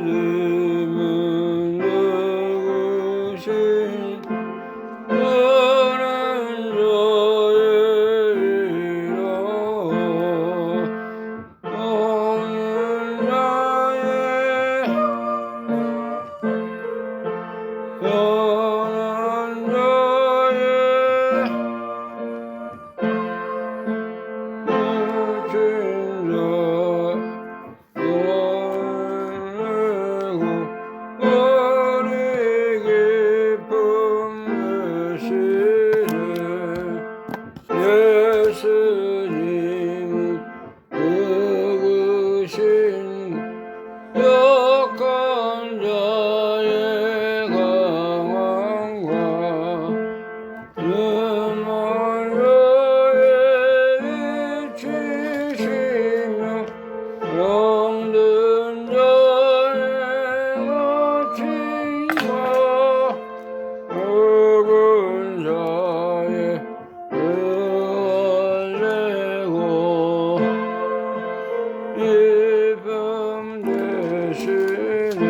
예수님은 누구신 너는 저의 이름 없는 자의 변한 자의 묻힌 자 예수님 누구신 약한 자의 강함과 눈물로의 위치시며 병든 자의 고침과 묵은 자의 기쁨 되시네.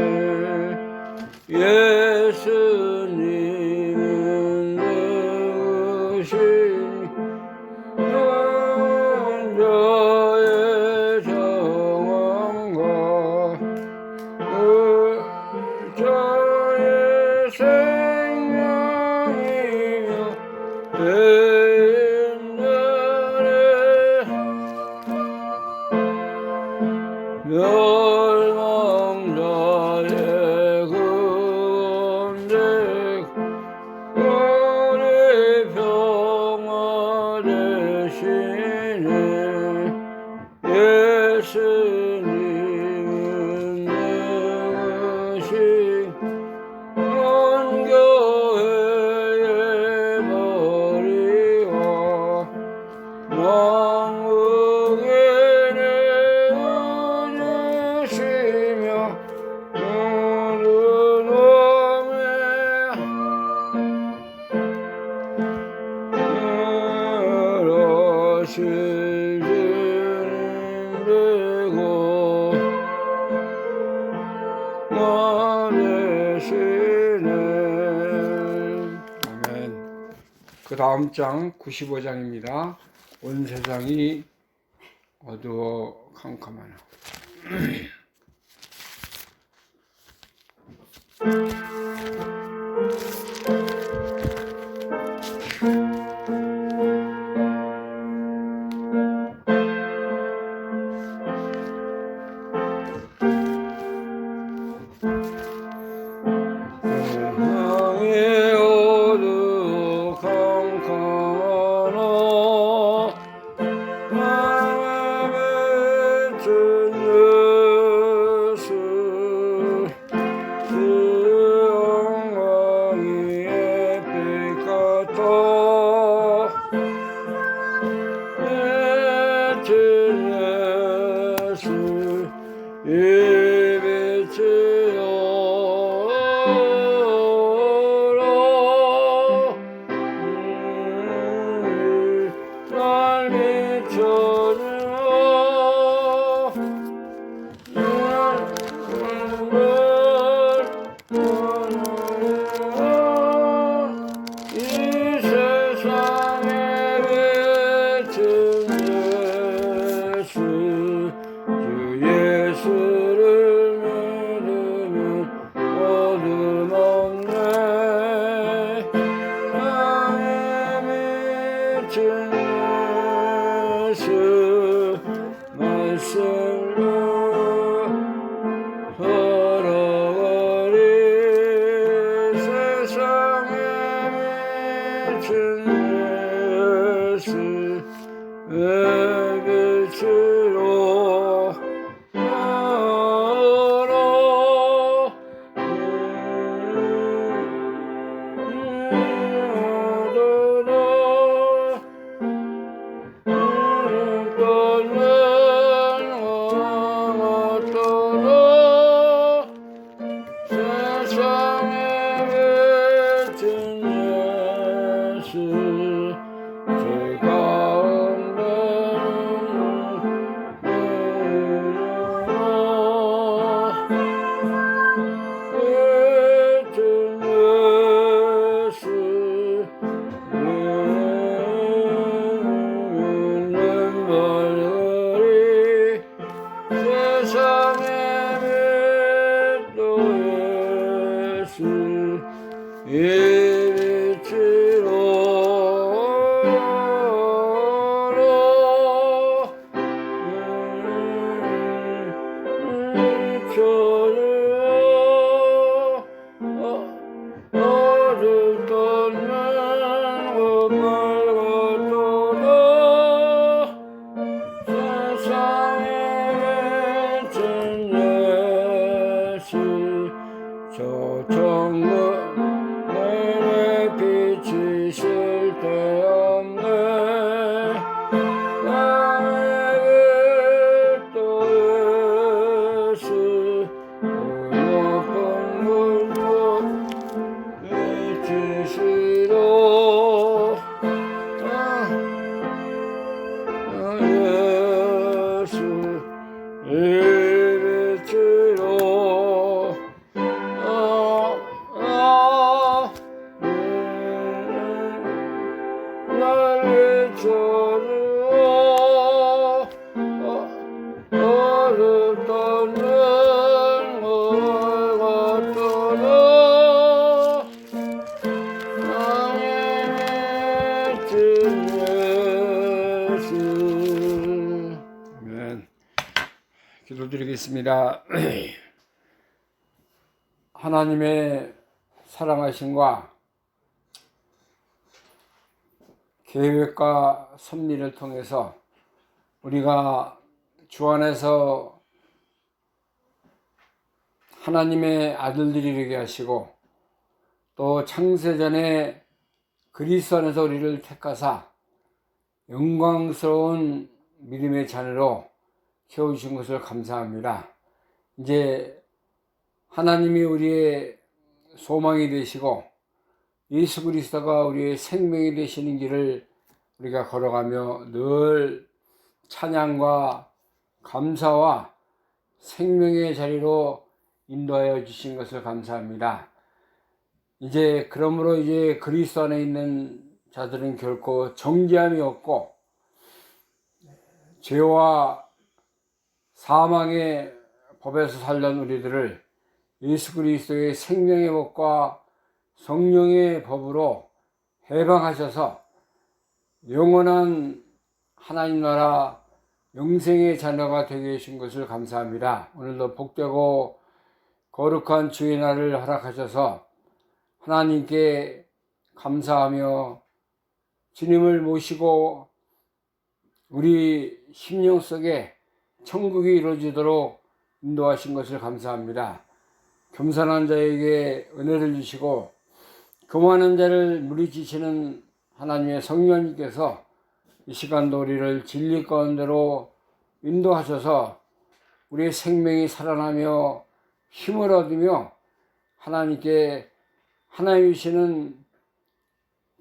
예수님은 누구신 자의 정함과 자의 생명이며 멸망자의 구원대 우리 평화 되시네. 예수님은 누구신 온 교회의 머리와 그 다음 장 95장입니다. 온 세상이 어두워 캄캄하나. 예수 말씀으로 걸어가리. 세상에 미친 예수의 빛으로 걸어 세상 저 천국 내내 비치실 때 없네 나에게 또 예수 높은 곳 비치시로 예수 비치로 기도드리겠습니다. 하나님의 사랑하심과 계획과 섭리를 통해서 우리가 주 안에서 하나님의 아들들이 되게 하시고 또 창세전에 그리스도 안에서 우리를 택하사 영광스러운 믿음의 자녀로 세우신 것을 감사합니다. 이제 하나님이 우리의 소망이 되시고 예수 그리스도가 우리의 생명이 되시는 길을 우리가 걸어가며 늘 찬양과 감사와 생명의 자리로 인도하여 주신 것을 감사합니다. 이제 그러므로 이제 그리스도 안에 있는 자들은 결코 정죄함이 없고 죄와 사망의 법에서 살던 우리들을 예수 그리스도의 생명의 법과 성령의 법으로 해방하셔서 영원한 하나님 나라 영생의 자녀가 되게 해주신 것을 감사합니다. 오늘도 복되고 거룩한 주의 날을 허락하셔서 하나님께 감사하며 주님을 모시고 우리 심령 속에 천국이 이루어지도록 인도하신 것을 감사합니다. 겸손한 자에게 은혜를 주시고 교만한 자를 물리치시는 하나님의 성령님께서 이 시간도 우리를 진리 가운데로 인도하셔서 우리의 생명이 살아나며 힘을 얻으며 하나님께 하나님 주시는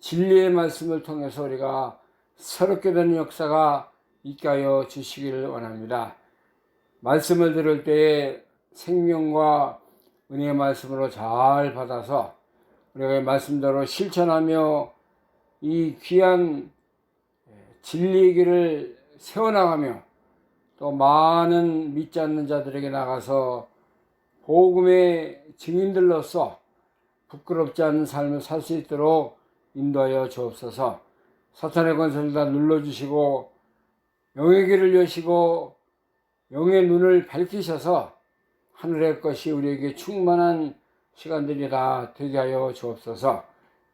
진리의 말씀을 통해서 우리가 새롭게 되는 역사가 있게 하여 주시기를 원합니다. 말씀을 들을 때에 생명과 은혜의 말씀으로 잘 받아서 우리가 말씀대로 실천하며 이 귀한 진리의 길을 세워나가며 또 많은 믿지 않는 자들에게 나가서 복음의 증인들로서 부끄럽지 않은 삶을 살 수 있도록 인도하여 주옵소서. 사탄의 권세를 다 눌러주시고 영의 길을 여시고 영의 눈을 밝히셔서 하늘의 것이 우리에게 충만한 시간들이 다 되게 하여 주옵소서.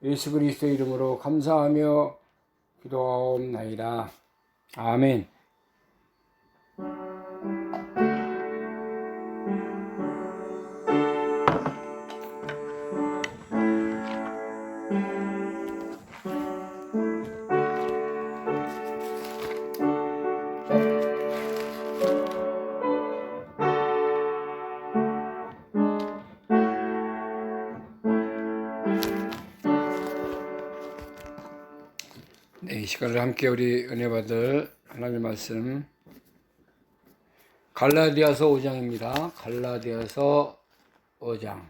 예수 그리스도의 이름으로 감사하며 기도하옵나이다. 아멘. 이 시간을 함께 우리 은혜 받을 하나님의 말씀 갈라디아서 5장입니다. 갈라디아서 5장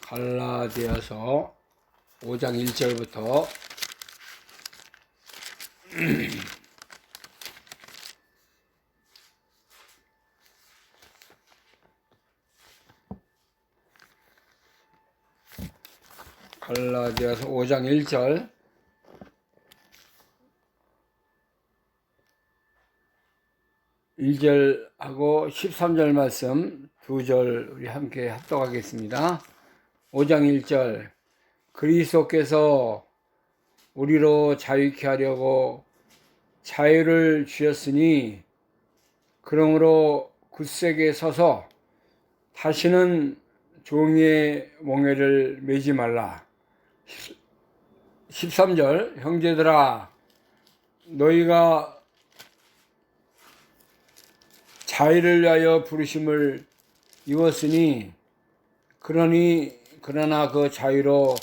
갈라디아서 5장 1절부터 갈라디아서 5장 1절. 1절하고 13절 말씀 두 절 우리 함께 합독하겠습니다. 5장 1절. 그리스도께서 우리로 자유케 하려고 자유를 주셨으니 그러므로 굳세게 서서 다시는 종의 몽에를 매지 말라. 13절. 형제들아, 너희가 자유를 위하여 부르심을 입었으니 그러나 그 자유로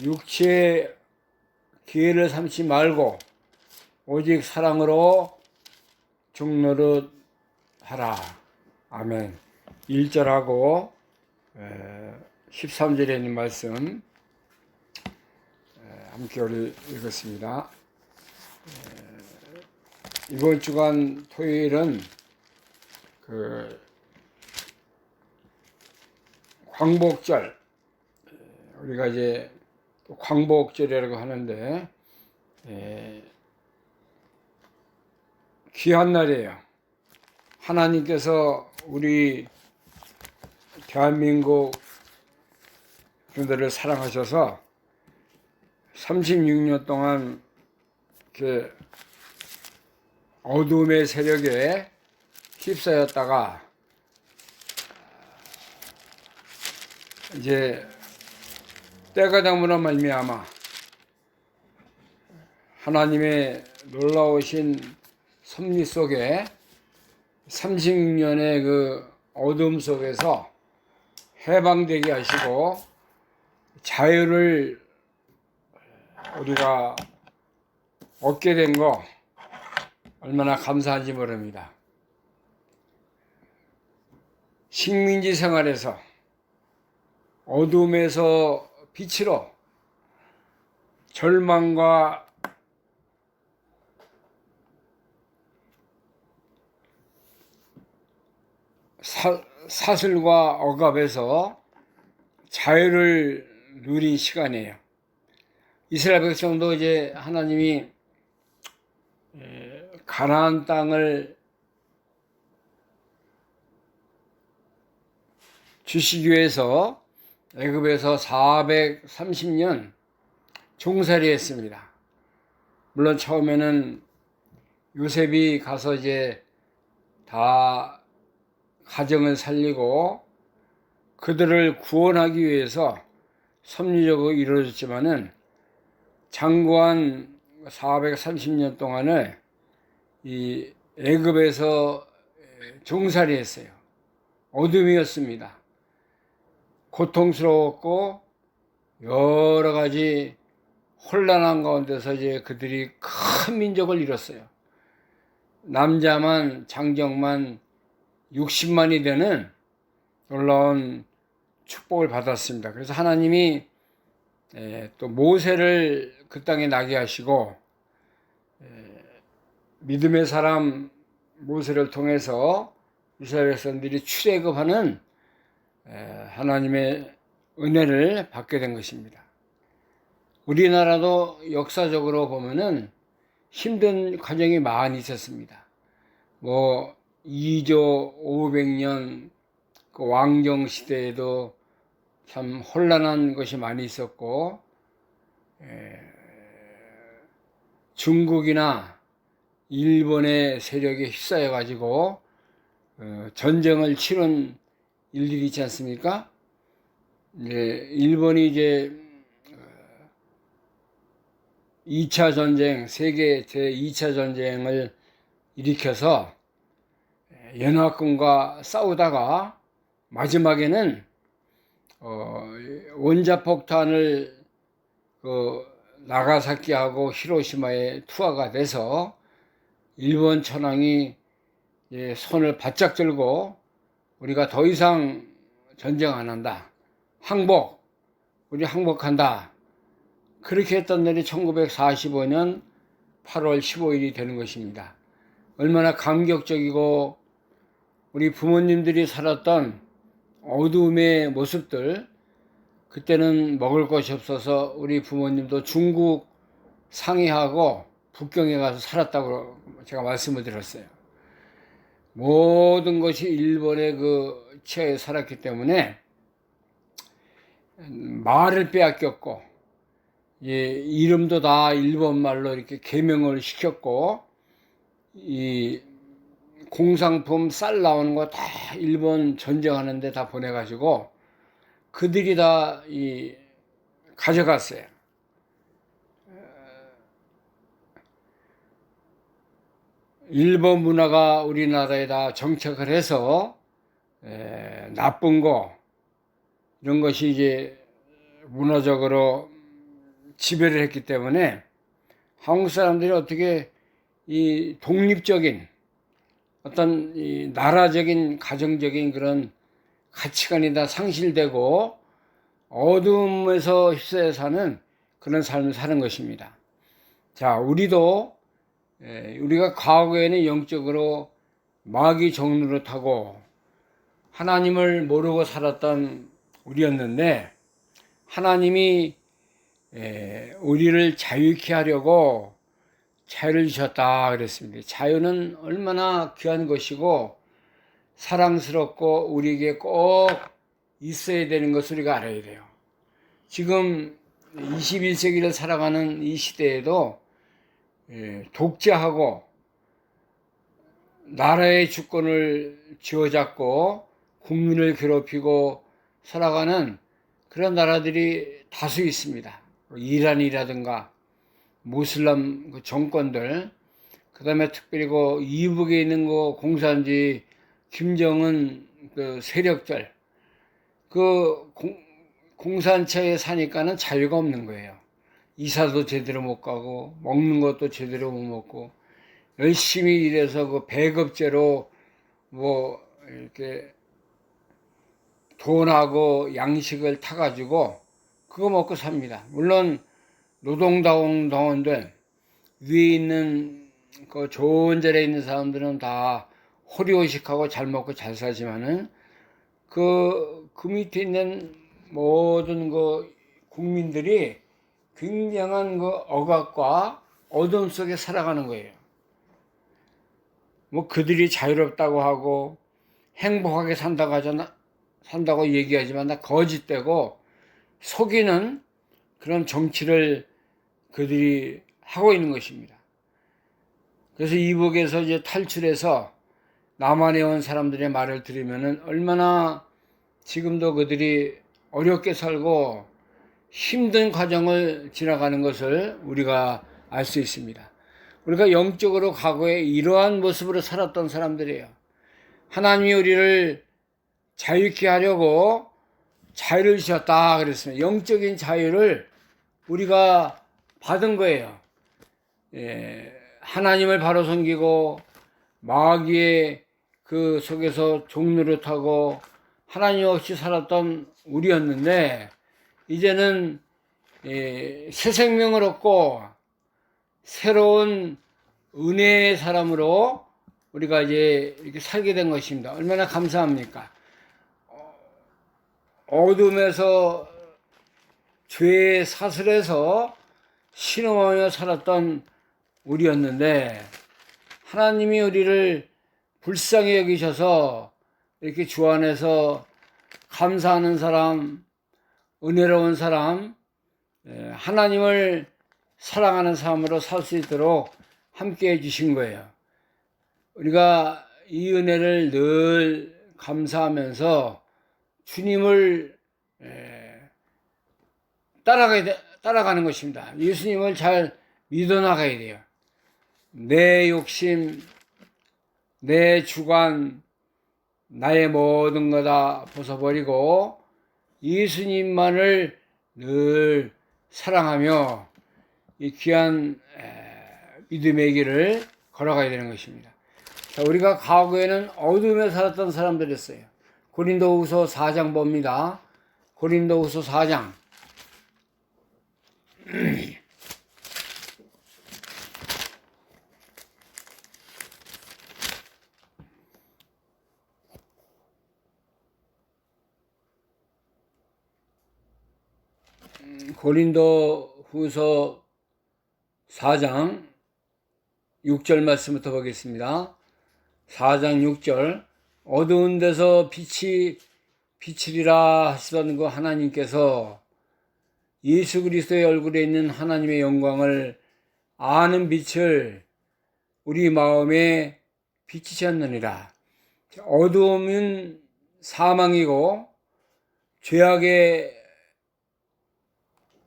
육체의 기회를 삼지 말고 오직 사랑으로 죽노릇 하라. 아멘. 1절하고 13절에 있는 말씀 함께 우리 읽었습니다. 이번 주간 토요일은 광복절, 우리가 이제 광복절이라고 하는데 귀한 날이에요. 하나님께서 우리 대한민국 분들을 사랑하셔서 36년 동안 이렇게 어둠의 세력에 휩싸였다가 이제 때가 되므로 말미암아 하나님의 놀라우신 섭리 속에 36년의 그 어둠 속에서 해방되게 하시고 자유를 우리가 얻게 된 거 얼마나 감사한지 모릅니다. 식민지 생활에서 어둠에서 빛으로 절망과 사슬과 억압에서 자유를 누린 시간이에요. 이스라엘 백성도 이제 하나님이 가나안 땅을 주시기 위해서 애굽에서 430년 종살이 했습니다. 물론 처음에는 요셉이 가서 이제 다 가정을 살리고 그들을 구원하기 위해서 섭리적으로 이루어졌지만은 장구한 430년 동안을 이 애굽에서 종살이 했어요. 어둠이었습니다. 고통스러웠고 여러 가지 혼란한 가운데서 이제 그들이 큰 민족을 이뤘어요. 남자만 장정만 60만이 되는 놀라운 축복을 받았습니다. 그래서 하나님이 또 모세를 그 땅에 나게 하시고 믿음의 사람 모세를 통해서 이스라엘 백성들이 출애굽하는 하나님의 은혜를 받게 된 것입니다. 우리나라도 역사적으로 보면은 힘든 과정이 많이 있었습니다. 2조 500년 그 왕정 시대에도 참 혼란한 것이 많이 있었고, 중국이나 일본의 세력에 휩싸여 가지고 전쟁을 치른 일들이 있지 않습니까? 일본이 이제 2차 전쟁, 세계 제2차 전쟁을 일으켜서 연합군과 싸우다가 마지막에는 원자폭탄을 나가사키하고 히로시마에 투하가 돼서 일본 천황이 손을 바짝 들고 우리가 더 이상 전쟁 안 한다. 우리 항복한다. 그렇게 했던 날이 1945년 8월 15일이 되는 것입니다. 얼마나 감격적이고 우리 부모님들이 살았던 어둠의 모습들, 그때는 먹을 것이 없어서 우리 부모님도 중국 상해하고 북경에 가서 살았다고 제가 말씀을 드렸어요. 모든 것이 일본의 그 치하에 살았기 때문에 말을 빼앗겼고, 이름도 다 일본 말로 이렇게 개명을 시켰고, 이 공산품 쌀 나오는 거 다 일본 전쟁하는데 다 보내가지고 그들이 다 가져갔어요. 일본 문화가 우리나라에 다 정착을 해서 나쁜 거 이런 것이 이제 문화적으로 지배를 했기 때문에 한국 사람들이 어떻게 이 독립적인 어떤 이 나라적인 가정적인 그런 가치관이 다 상실되고 어둠에서 휩싸여 사는 그런 삶을 사는 것입니다. 자, 우리가 과거에는 영적으로 마귀 종노릇하고 하나님을 모르고 살았던 우리였는데 하나님이 우리를 자유케 하려고 자유를 주셨다 그랬습니다. 자유는 얼마나 귀한 것이고 사랑스럽고 우리에게 꼭 있어야 되는 것을 우리가 알아야 돼요. 지금 21세기를 살아가는 이 시대에도 독재하고 나라의 주권을 쥐어잡고 국민을 괴롭히고 살아가는 그런 나라들이 다수 있습니다. 이란이라든가 모슬람 정권들, 그 다음에 특별히 그 이북에 있는 그 공산주의 김정은 그 세력들, 그 공산처에 사니까는 자유가 없는 거예요. 이사도 제대로 못 가고 먹는 것도 제대로 못 먹고 열심히 일해서 그 배급제로 뭐 이렇게 돈하고 양식을 타가지고 그거 먹고 삽니다. 물론 노동당원들 위에 있는 그 좋은 자리에 있는 사람들은 다 호리호식하고 잘 먹고 잘 사지만은 그 밑에 있는 모든 그 국민들이 굉장한 그 억압과 어둠 속에 살아가는 거예요. 뭐 그들이 자유롭다고 하고 행복하게 산다고 얘기하지만 다 거짓되고 속이는 그런 정치를 그들이 하고 있는 것입니다. 그래서 이북에서 이제 탈출해서 남한에 온 사람들의 말을 들으면은 얼마나 지금도 그들이 어렵게 살고 힘든 과정을 지나가는 것을 우리가 알 수 있습니다. 우리가 영적으로 과거에 이러한 모습으로 살았던 사람들이에요. 하나님이 우리를 자유케 하려고 자유를 주셨다 그랬습니다. 영적인 자유를 우리가 받은 거예요. 하나님을 바로 섬기고 마귀의 그 속에서 종노릇하고 하나님 없이 살았던 우리였는데 이제는 새 생명을 얻고 새로운 은혜의 사람으로 우리가 이제 이렇게 살게 된 것입니다. 얼마나 감사합니까? 어둠에서 죄의 사슬에서 신음하며 살았던 우리였는데 하나님이 우리를 불쌍히 여기셔서 이렇게 주 안에서 감사하는 사람, 은혜로운 사람, 하나님을 사랑하는 삶으로 살 수 있도록 함께 해주신 거예요. 우리가 이 은혜를 늘 감사하면서 주님을 따라가는 것입니다. 예수님을 잘 믿어나가야 돼요. 내 욕심, 내 주관, 나의 모든 거 다 벗어버리고 예수님만을 늘 사랑하며 이 귀한 믿음의 길을 걸어가야 되는 것입니다. 자, 우리가 과거에는 어둠에 살았던 사람들이었어요. 고린도후서 4장 봅니다. 고린도후서 4장. 고린도 후서 4장 6절 말씀부터 보겠습니다. 4장 6절. 어두운 데서 빛이 비치리라 하시던 그 하나님께서 예수 그리스도의 얼굴에 있는 하나님의 영광을 아는 빛을 우리 마음에 비치셨느니라. 어두움은 사망이고 죄악의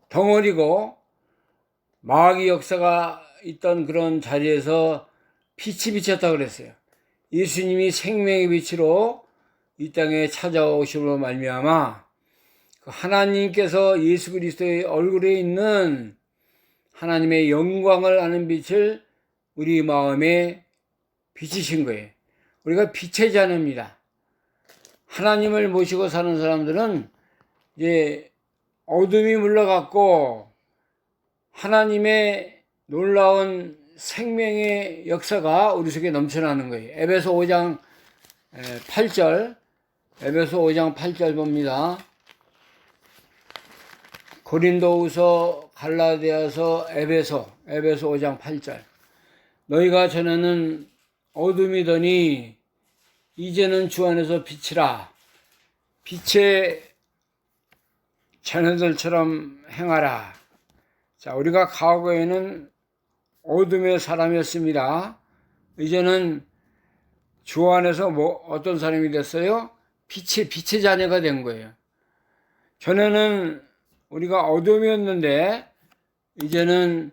덩어리고 마귀 역사가 있던 그런 자리에서 빛이 비쳤다고 그랬어요. 예수님이 생명의 빛으로 이 땅에 찾아오심으로 말미암아 그 하나님께서 예수 그리스도의 얼굴에 있는 하나님의 영광을 아는 빛을 우리 마음에 비치신 거예요. 우리가 빛의 자녀입니다. 하나님을 모시고 사는 사람들은 이제 어둠이 물러갔고 하나님의 놀라운 생명의 역사가 우리 속에 넘쳐나는 거예요. 에베소 5장 8절, 에베소 5장 8절 봅니다. 고린도후서, 갈라디아서, 에베소 5장 8절. 너희가 전에는 어둠이더니 이제는 주 안에서 빛이라. 빛의 자녀들처럼 행하라. 자, 우리가 과거에는 어둠의 사람이었습니다. 이제는 주 안에서 어떤 사람이 됐어요? 빛의 자녀가 된 거예요. 전에는 우리가 어둠이었는데 이제는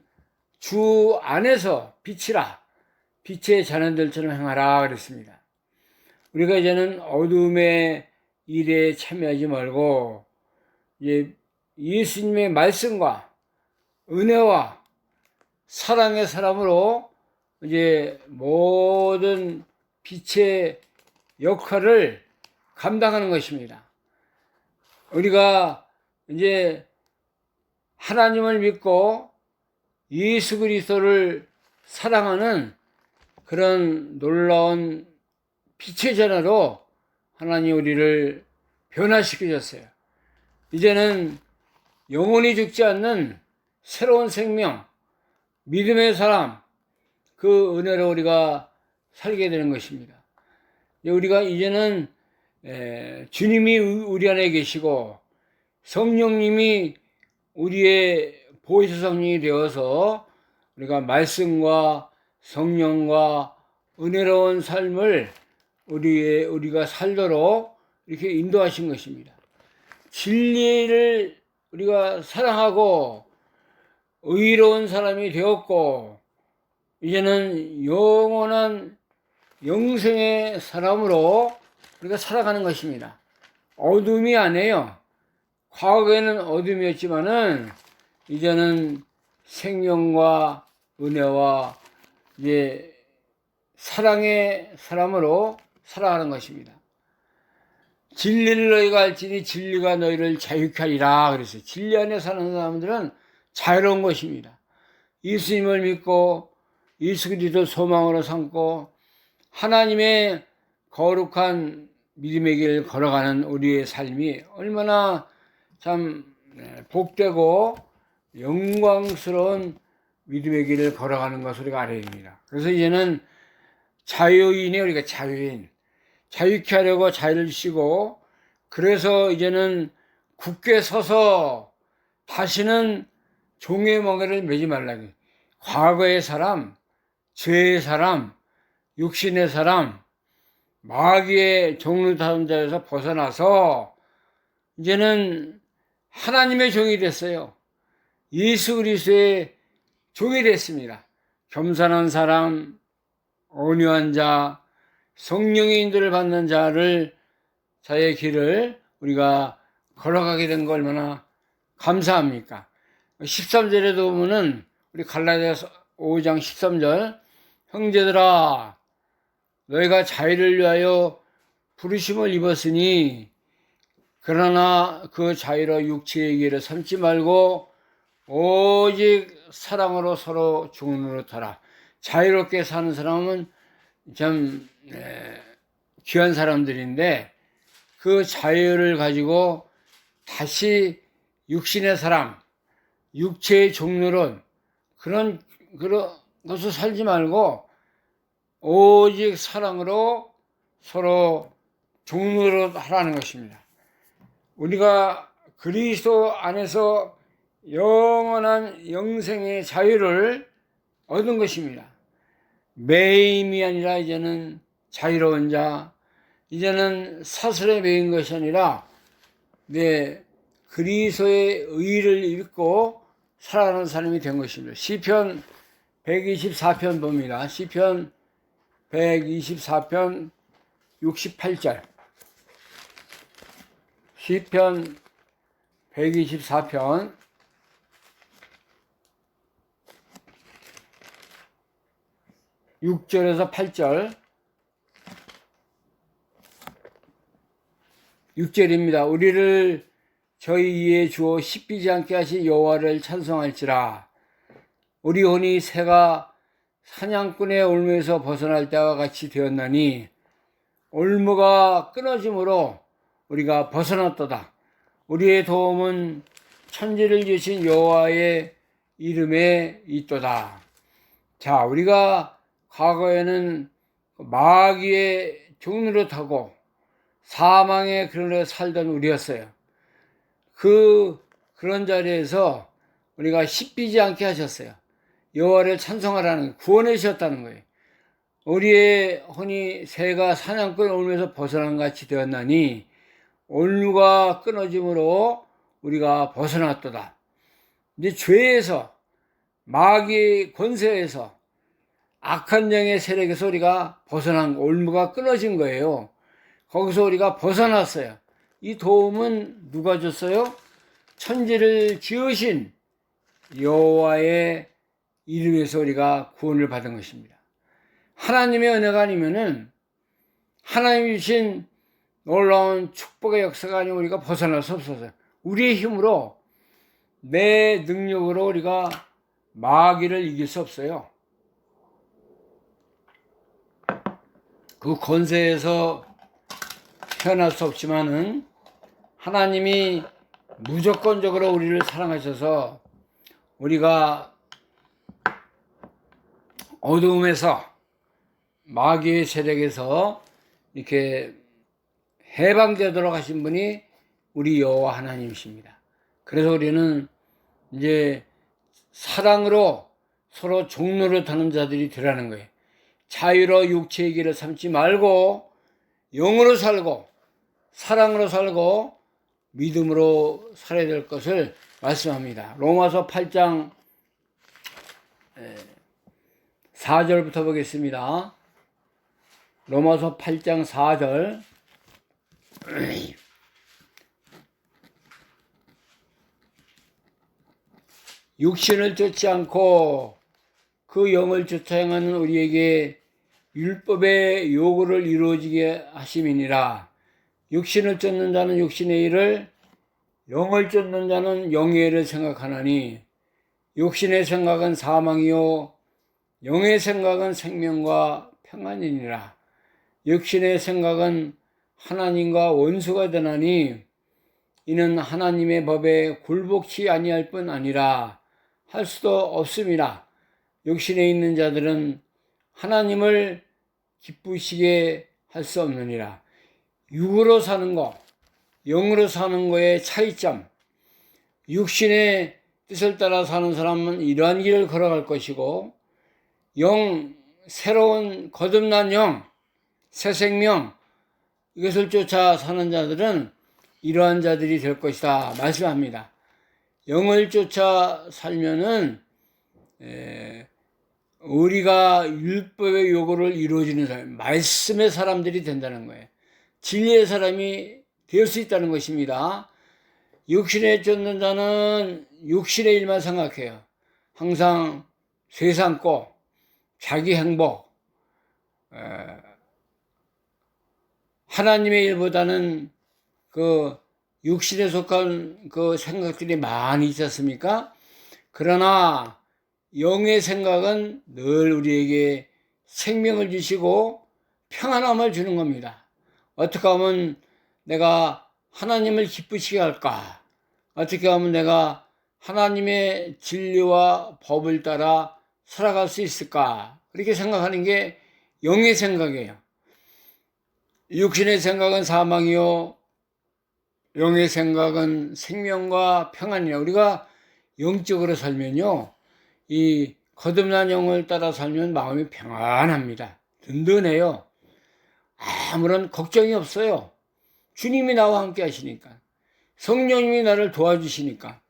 주 안에서 빛이라. 빛의 자녀들처럼 행하라 그랬습니다. 우리가 이제는 어둠의 일에 참여하지 말고 이제 예수님의 말씀과 은혜와 사랑의 사람으로 이제 모든 빛의 역할을 감당하는 것입니다. 우리가 이제 하나님을 믿고 예수 그리스도를 사랑하는 그런 놀라운 빛의 자녀로 하나님 우리를 변화시키셨어요. 이제는 영원히 죽지 않는 새로운 생명, 믿음의 사람, 그 은혜로 우리가 살게 되는 것입니다. 우리가 이제는 주님이 우리 안에 계시고 성령님이 우리의 보혜사성령이 되어서 우리가 말씀과 성령과 은혜로운 삶을 우리가 살도록 이렇게 인도하신 것입니다. 진리를 우리가 사랑하고 의로운 사람이 되었고 이제는 영원한 영생의 사람으로 우리가 살아가는 것입니다. 어둠이 아니에요. 과거에는 어둠이었지만은 이제는 생명과 은혜와 이제 사랑의 사람으로 살아가는 것입니다. 진리를 너희가 알지니 진리가 너희를 자유케 하리라 그랬어요. 진리 안에 사는 사람들은 자유로운 것입니다. 예수님을 믿고 예수 그리스도 소망으로 삼고 하나님의 거룩한 믿음의 길을 걸어가는 우리의 삶이 얼마나 참 복되고 영광스러운 믿음의 길을 걸어가는 것을 우리가 알아야 됩니다. 그래서 이제는 자유인이 우리가 자유인, 자유케 하려고 자유를 주시고 그래서 이제는 굳게 서서 다시는 종의 멍에를 매지 말라고. 과거의 사람, 죄의 사람, 육신의 사람, 마귀의 종노릇하는 자에서 벗어나서 이제는 하나님의 종이 됐어요. 예수 그리스도의 종이 됐습니다. 겸손한 사람, 온유한 자, 성령의 인도를 받는 자의 길을 우리가 걸어가게 된 거 얼마나 감사합니까? 13절에도 보면은 우리 갈라디아서 5장 13절 형제들아 너희가 자유를 위하여 부르심을 입었으니 그러나 그 자유로 육체의 길을 삼지 말고 오직 사랑으로 서로 죽노릇하라. 자유롭게 사는 사람은 참 귀한 사람들인데 그 자유를 가지고 다시 육신의 사람, 육체의 종로론 그런 것을 살지 말고 오직 사랑으로 서로 종로로 하라는 것입니다. 우리가 그리스도 안에서 영원한 영생의 자유를 얻은 것입니다. 매임이 아니라 이제는 자유로운 자, 이제는 사슬에 매인 것이 아니라 그리스도의 의를 입고 살아가는 사람이 된 것입니다. 시편 124편 봅니다. 시편 124편 68절. 시편 124편 6절에서 8절. 6절입니다. 우리를 저희 이에 주어 씹히지 않게 하신 여호와를 찬송할지라. 우리 혼이 새가 사냥꾼의 올무에서 벗어날 때와 같이 되었나니 올무가 끊어짐으로 우리가 벗어났도다. 우리의 도움은 천지를 지으신 여호와의 이름에 있도다. 자, 우리가 과거에는 마귀의 종로를 타고 사망의 그늘에 살던 우리였어요. 그런 자리에서 우리가 씹히지 않게 하셨어요. 여호와를 찬송하라는 구원해 주셨다는 거예요. 우리의 혼이 새가 사냥꾼의 올무에서 벗어난 같이 되었나니 올무가 끊어짐으로 우리가 벗어났도다. 이제 죄에서 마귀의 권세에서 악한 영의 세력에서 우리가 벗어난 올무가 끊어진 거예요. 거기서 우리가 벗어났어요. 이 도움은 누가 줬어요? 천지를 지으신 여호와의 이름에서 우리가 구원을 받은 것입니다. 하나님의 은혜가 아니면은 하나님이 주신 놀라운 축복의 역사가 아니면 우리가 벗어날 수 없어요. 우리의 힘으로 내 능력으로 우리가 마귀를 이길 수 없어요. 그 권세에서 태어날 수 없지만은 하나님이 무조건적으로 우리를 사랑하셔서 우리가 어두움에서 마귀의 세력에서 이렇게 해방되도록 하신 분이 우리 여호와 하나님이십니다. 그래서 우리는 이제 사랑으로 서로 종로를 타는 자들이 되라는 거예요. 자유로 육체의 길을 삼지 말고 영으로 살고 사랑으로 살고 믿음으로 살아야 될 것을 말씀합니다. 로마서 8장 4절부터 보겠습니다. 로마서 8장 4절. 육신을 쫓지 않고 그 영을 쫓아 행하는 우리에게 율법의 요구를 이루어지게 하심이니라. 육신을 쫓는 자는 육신의 일을, 영을 쫓는 자는 영의 일을 생각하나니 육신의 생각은 사망이요 영의 생각은 생명과 평안이니라. 육신의 생각은 하나님과 원수가 되나니 이는 하나님의 법에 굴복치 아니할 뿐 아니라 할 수도 없음이라. 육신에 있는 자들은 하나님을 기쁘시게 할 수 없느니라. 육으로 사는 거, 영으로 사는 거의 차이점. 육신의 뜻을 따라 사는 사람은 이러한 길을 걸어갈 것이고, 새로운 거듭난 영, 새 생명, 이것을 쫓아 사는 자들은 이러한 자들이 될 것이다 말씀합니다. 영을 쫓아 살면은 우리가 율법의 요구를 이루어지는 사람, 말씀의 사람들이 된다는 거예요. 진리의 사람이 될 수 있다는 것입니다. 육신에 쫓는 자는 육신의 일만 생각해요. 항상 쇠삼고 자기 행복, 하나님의 일보다는 그 육신에 속한 그 생각들이 많이 있지 않습니까? 그러나 영의 생각은 늘 우리에게 생명을 주시고 평안함을 주는 겁니다. 어떻게 하면 내가 하나님을 기쁘시게 할까? 어떻게 하면 내가 하나님의 진리와 법을 따라 살아갈 수 있을까? 그렇게 생각하는 게 영의 생각이에요. 육신의 생각은 사망이요, 영의 생각은 생명과 평안이에요. 우리가 영적으로 살면요, 이 거듭난 영을 따라 살면 마음이 평안합니다. 든든해요. 아무런 걱정이 없어요. 주님이 나와 함께 하시니까. 성령님이 나를 도와주시니까.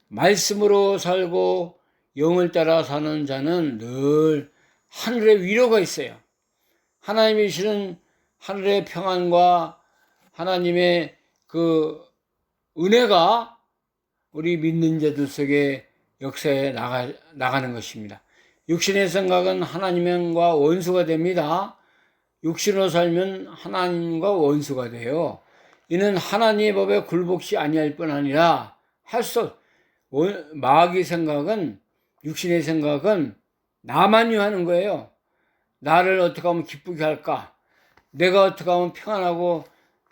말씀으로 살고 영을 따라 사는 자는 늘 하늘의 위로가 있어요. 하나님이 주시는 하늘의 평안과 하나님의 그 은혜가 우리 믿는 자들 속에 역사에 나가는 것입니다. 육신의 생각은 하나님과 원수가 됩니다. 육신으로 살면 하나님과 원수가 돼요. 이는 하나님의 법에 굴복시 아니할 뿐 아니라 마귀의 생각은, 육신의 생각은 나만 위하는 거예요. 나를 어떻게 하면 기쁘게 할까? 내가 어떻게 하면 평안하고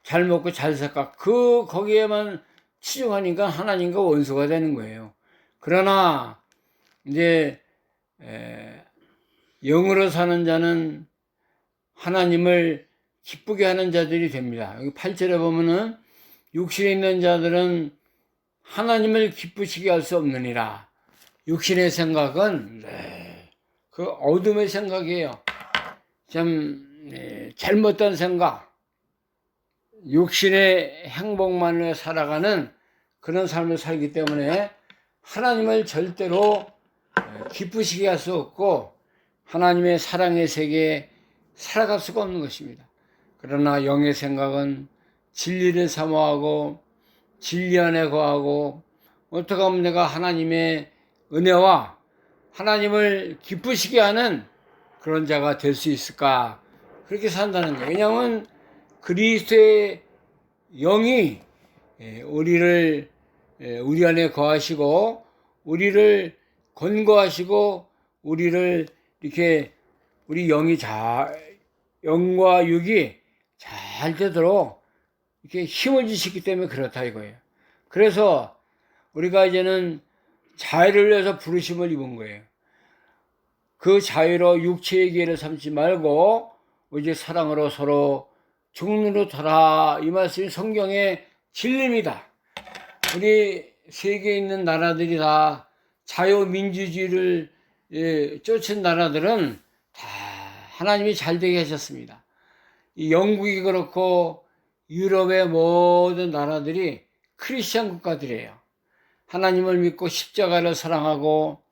잘 먹고 잘 살까? 거기에만 치중하니까 하나님과 원수가 되는 거예요. 그러나 이제 영으로 사는 자는 하나님을 기쁘게 하는 자들이 됩니다. 여기 8절에 보면은 육신에 있는 자들은 하나님을 기쁘시게 할 수 없느니라. 육신의 생각은 그 어둠의 생각이에요. 참 잘못된 생각, 육신의 행복만을 살아가는 그런 삶을 살기 때문에 하나님을 절대로 기쁘시게 할 수 없고 하나님의 사랑의 세계에 살아갈 수가 없는 것입니다. 그러나 영의 생각은 진리를 사모하고 진리 안에 거하고 어떻게 하면 내가 하나님의 은혜와 하나님을 기쁘시게 하는 그런 자가 될 수 있을까? 그렇게 산다는 거예요. 왜냐하면 그리스도의 영이 우리 안에 거하시고 우리를 권고하시고 우리를 이렇게 우리 영과 육이 잘 되도록 이렇게 힘을 주시기 때문에 그렇다 이거예요. 그래서 우리가 이제는 자유를 위해서 부르심을 입은 거예요. 그 자유로 육체의 기회를 삼지 말고 이제 사랑으로 서로 중론으로 돌아, 이 말씀이 성경의 진리입니다. 우리 세계에 있는 나라들이 다 자유민주주의를 쫓은 나라들은 다 하나님이 잘 되게 하셨습니다. 이 영국이 그렇고 유럽의 모든 나라들이 크리스천 국가들이에요. 하나님을 믿고 십자가를 사랑하고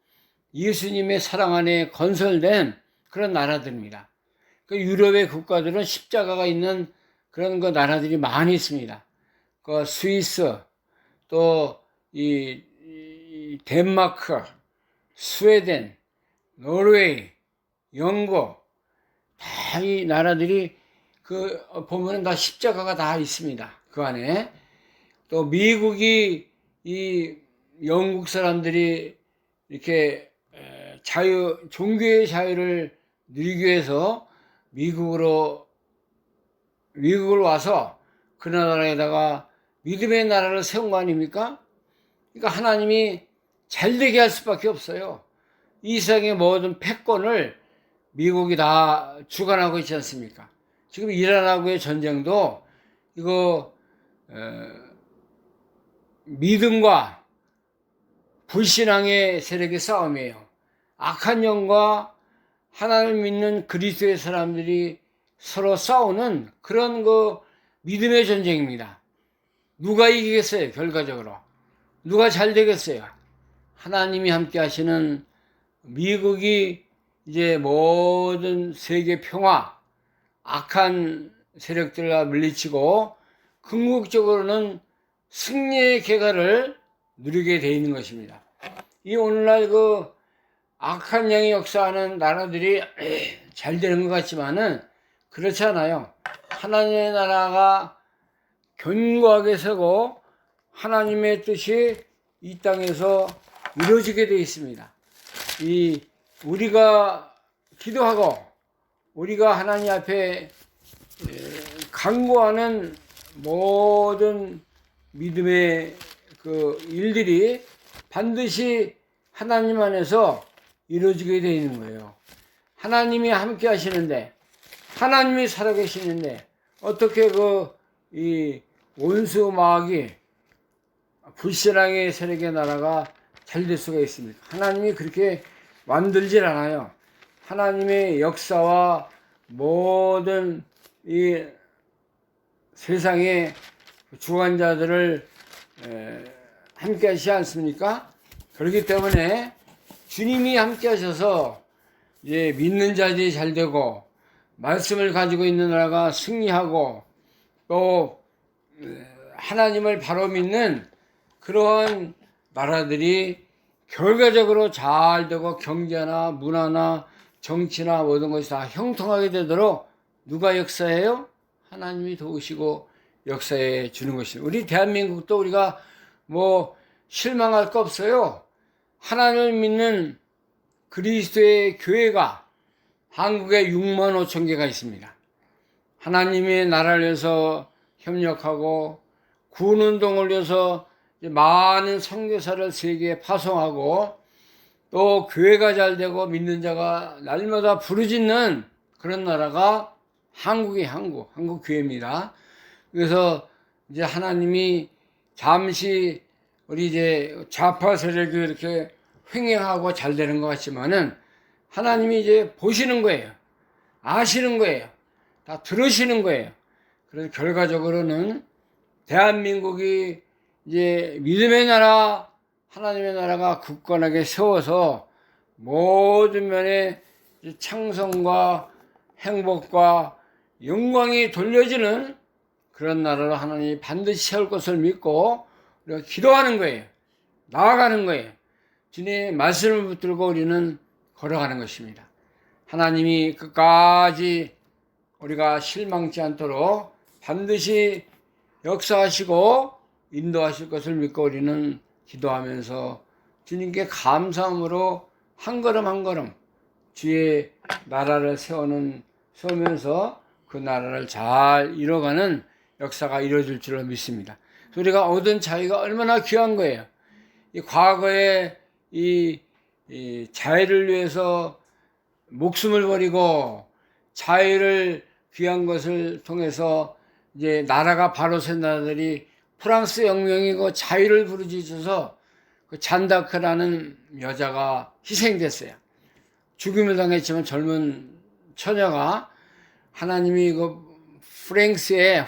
예수님의 사랑 안에 건설된 그런 나라들입니다. 그 유럽의 국가들은 십자가가 있는 그런 그 나라들이 많이 있습니다. 그 스위스, 또 이 덴마크, 스웨덴, 노르웨이, 영국, 다 이 나라들이 보면은 다 십자가가 다 있습니다. 그 안에. 또 미국이 이 영국 사람들이 이렇게 종교의 자유를 누리기 위해서 미국을 와서 그 나라에다가 믿음의 나라를 세운 거 아닙니까? 그러니까 하나님이 잘되게 할 수밖에 없어요. 이 세상의 모든 패권을 미국이 다 주관하고 있지 않습니까? 지금 이란하고의 전쟁도 이거 믿음과 불신앙의 세력의 싸움이에요. 악한 영과 하나님을 믿는 그리스도의 사람들이 서로 싸우는 그런 믿음의 전쟁입니다. 누가 이기겠어요? 결과적으로 누가 잘 되겠어요? 하나님이 함께 하시는 미국이 이제 모든 세계 평화, 악한 세력들과 물리치고 궁극적으로는 승리의 계가를 누리게 되어 있는 것입니다. 이 오늘날 악한 영이 역사하는 나라들이 잘 되는 것 같지만은 그렇지 않아요. 하나님의 나라가 견고하게 서고 하나님의 뜻이 이 땅에서 이루어지게 되어 있습니다. 우리가 기도하고 우리가 하나님 앞에 간구하는 모든 믿음의 일들이 반드시 하나님 안에서 이루어지게 되어 있는 거예요. 하나님이 함께 하시는데, 하나님이 살아계시는데, 어떻게 이 원수 마귀, 불신앙의 세력의 나라가 잘 될 수가 있습니까? 하나님이 그렇게 만들질 않아요. 하나님의 역사와 모든 이 세상의 주관자들을 함께 하시지 않습니까? 그렇기 때문에 주님이 함께 하셔서 이제 믿는 자들이 잘 되고, 말씀을 가지고 있는 나라가 승리하고, 또 하나님을 바로 믿는 그러한 나라들이 결과적으로 잘 되고, 경제나 문화나 정치나 모든 것이 다 형통하게 되도록 누가 역사해요? 하나님이 도우시고 역사해 주는 것입니다. 우리 대한민국도 우리가 뭐 실망할 거 없어요. 하나님을 믿는 그리스도의 교회가 한국에 6만 5천 개가 있습니다. 하나님의 나라를 위해서 협력하고 구원운동을 위해서 많은 선교사를 세계에 파송하고, 또 교회가 잘 되고 믿는 자가 날마다 부르짖는 그런 나라가 한국 교회입니다. 그래서 이제 하나님이 잠시 우리 이제 좌파 세력이 이렇게 횡행하고 잘 되는 것 같지만은 하나님이 이제 보시는 거예요. 아시는 거예요. 다 들으시는 거예요. 그래서 결과적으로는 대한민국이 이제 믿음의 나라, 하나님의 나라가 굳건하게 세워서 모든 면에 창성과 행복과 영광이 돌려지는 그런 나라로 하나님이 반드시 세울 것을 믿고 우리가 기도하는 거예요. 나아가는 거예요. 주님의 말씀을 붙들고 우리는 걸어가는 것입니다. 하나님이 끝까지 우리가 실망치 않도록 반드시 역사하시고 인도하실 것을 믿고 우리는 기도하면서 주님께 감사함으로 한 걸음 한 걸음 주의 나라를 세우면서 그 나라를 잘 이뤄가는 역사가 이루어질 줄로 믿습니다. 우리가 얻은 자유가 얼마나 귀한 거예요. 이 과거에 이 자유를 위해서 목숨을 버리고 자유를 귀한 것을 통해서 이제 나라가 바로 선 나라들이 프랑스 혁명이고 자유를 부르짖어서 그 잔다크라는 여자가 희생됐어요. 죽임을 당했지만 젊은 처녀가 하나님이 프랑스에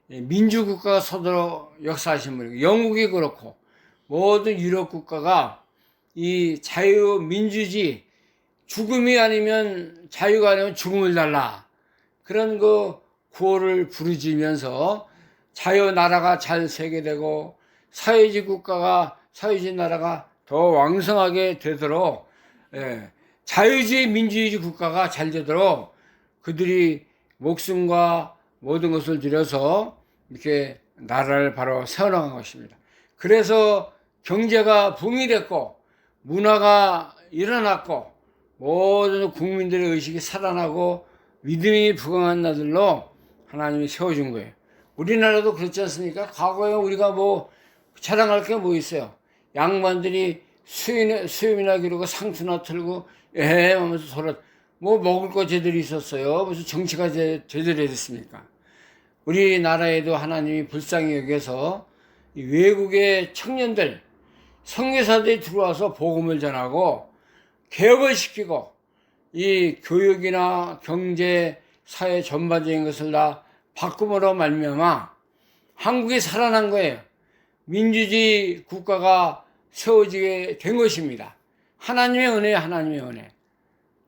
민주국가가 서도록 역사하신 분이고, 영국이 그렇고 모든 유럽 국가가 이 자유민주주의, 죽음이 아니면 자유가 아니면 죽음을 달라, 그런 구호를 부르짖으면서 자유 나라가 잘 세계되고 사회주의 나라가 더 왕성하게 되도록, 자유주의 민주주의 국가가 잘 되도록 그들이 목숨과 모든 것을 들여서 이렇게 나라를 바로 세워나간 것입니다. 그래서 경제가 붕이 됐고 문화가 일어났고 모든 국민들의 의식이 살아나고 믿음이 부강한 나들로 하나님이 세워준 거예요. 우리나라도 그렇지 않습니까? 과거에 우리가 뭐 자랑할 게 뭐 있어요? 양반들이 수염이나 기르고 상투나 틀고 하면서 서로 뭐 먹을 거 제대로 있었어요. 무슨 정치가 제대로 됐습니까? 우리나라에도 하나님이 불쌍히 여겨서 외국의 청년들, 선교사들이 들어와서 복음을 전하고 개혁을 시키고 이 교육이나 경제, 사회 전반적인 것을 다 바꿈으로 말미암아 한국이 살아난 거예요. 민주주의 국가가 세워지게 된 것입니다. 하나님의 은혜예요, 하나님의 은혜.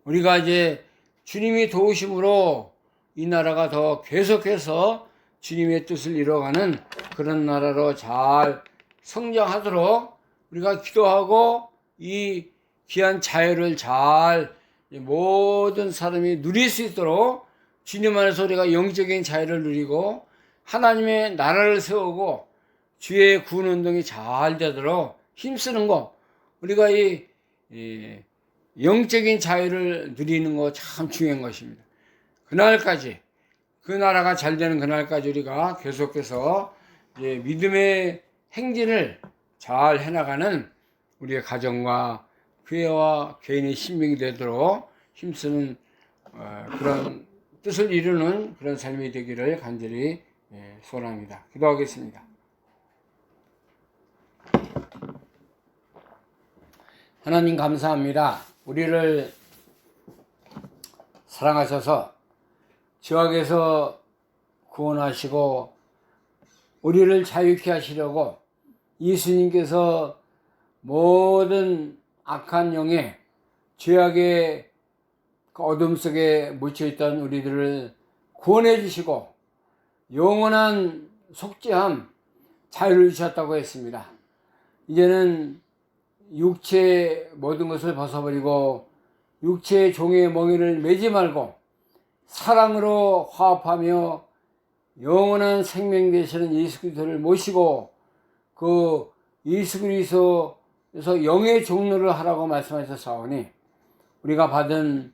우리가 이제 주님이 도우심으로 이 나라가 더 계속해서 주님의 뜻을 이뤄가는 그런 나라로 잘 성장하도록 우리가 기도하고 이 귀한 자유를 잘 모든 사람이 누릴 수 있도록 주님 안에서 우리가 영적인 자유를 누리고 하나님의 나라를 세우고 주의 구원운동이 잘 되도록 힘쓰는 거, 우리가 이 영적인 자유를 누리는 거 참 중요한 것입니다. 그날까지, 그 나라가 잘 되는 그날까지 우리가 계속해서 믿음의 행진을 잘 해나가는 우리의 가정과 교회와 개인의 신명이 되도록 힘쓰는 그런 뜻을 이루는 그런 삶이 되기를 간절히 소원합니다. 기도하겠습니다. 하나님 감사합니다. 우리를 사랑하셔서 죄악에서 구원하시고 우리를 자유케 하시려고 예수님께서 모든 악한 영의 죄악의 어둠 속에 묻혀있던 우리들을 구원해 주시고 영원한 속죄함, 자유를 주셨다고 했습니다. 이제는 육체의 모든 것을 벗어버리고 육체의 종의 멍에를 매지 말고 사랑으로 화합하며 영원한 생명 되시는 예수 그리스도를 모시고 그 예수 그리스도에서 영의 종로를 하라고 말씀하셨사오니 우리가 받은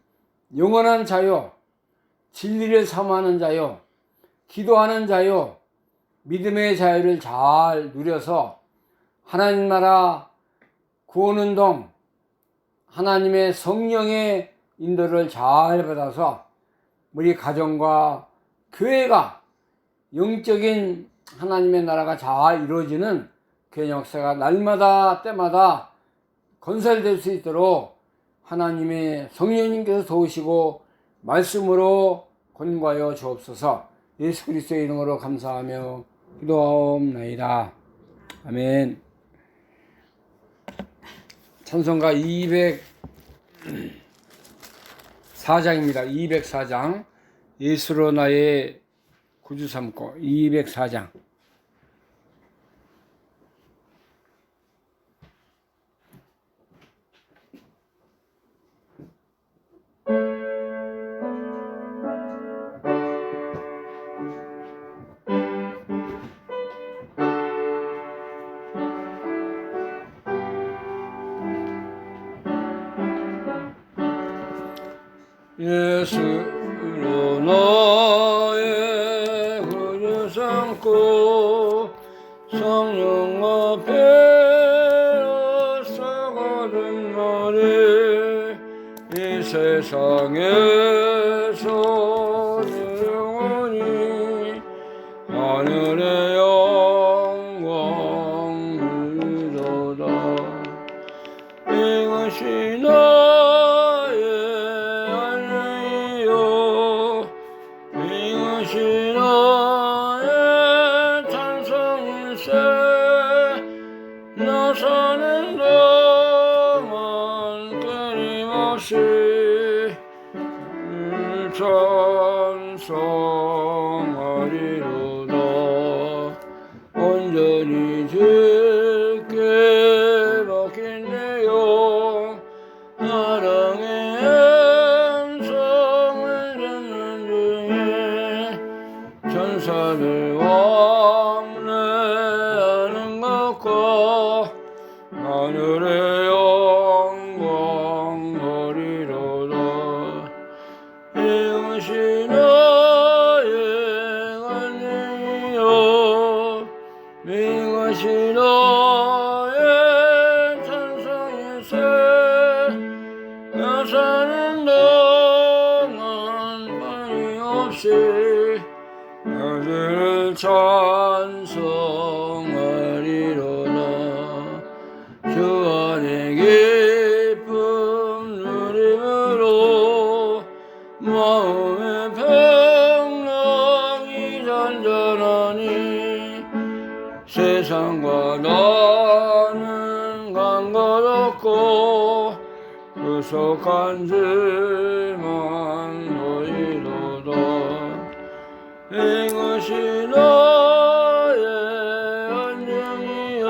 영원한 자유, 진리를 사모하는 자유, 기도하는 자유, 믿음의 자유를 잘 누려서 하나님 나라 구원운동, 하나님의 성령의 인도를 잘 받아서 우리 가정과 교회가 영적인 하나님의 나라가 잘 이루어지는 교회 역사가 날마다 때마다 건설될 수 있도록 하나님의 성령님께서 도우시고 말씀으로 권고하여 주옵소서. 예수 그리스도의 이름으로 감사하며 기도하옵나이다. 아멘. 찬송가 204장입니다. 204장 예수로 나의 구주 삼고 204장. 예수로 나의 구주 삼고 성령 앞에서 거듭나리 이 세상에서 영원히 하늘의 영광 누리도다. 이것이 이것이 나의 찬송일세. 나 사는 동안 끊임없이 찬송하리로다. 온전히 주께 맡긴 내 영 사랑의 음성을 듣는 중에 천사들 왕래하는 것과 하늘의 영광 보리로다. 이것이 나의 간증이요 이것이 나의 찬송일세. 나 사는 동안 끊임없이 너를 찬송하리로다. 주 안에 기쁨 누림으로 마음의 평강이 잔잔하니 세상과 나는 관계없고 구속한 줄만 보이로다. 이것이 나의 안녕이요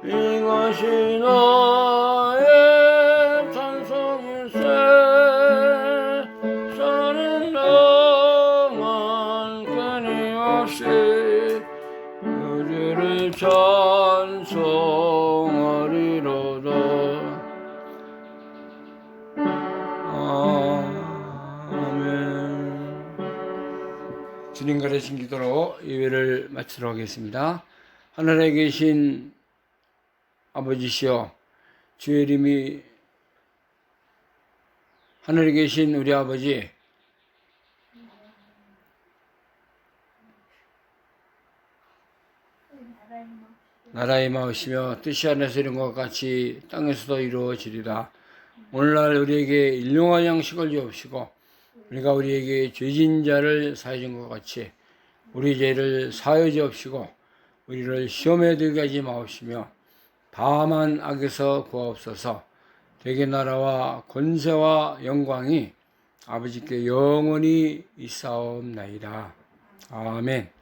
이것이 나의 찬송일세. 사는 동안 끊임없이 주를 찬송하리로다. 아멘. 주님 가르친 기도로 예배를 마치도록 하겠습니다. 하늘에 계신 아버지시여, 주의 이름이 하늘에 계신 우리 아버지, 나라의 마으시며 뜻이 하늘에서 이룬 것 같이 땅에서도 이루어지리라. 오늘날 우리에게 일용할 양식을 주옵시고 우리가 우리에게 죄진 자를 사하여 준 것 같이 우리 죄를 사하여 주옵시고 우리를 시험에 들게 하지 마옵시며 다만 악에서 구하옵소서. 대개 나라와 권세와 영광이 아버지께 영원히 있사옵나이다. 아멘.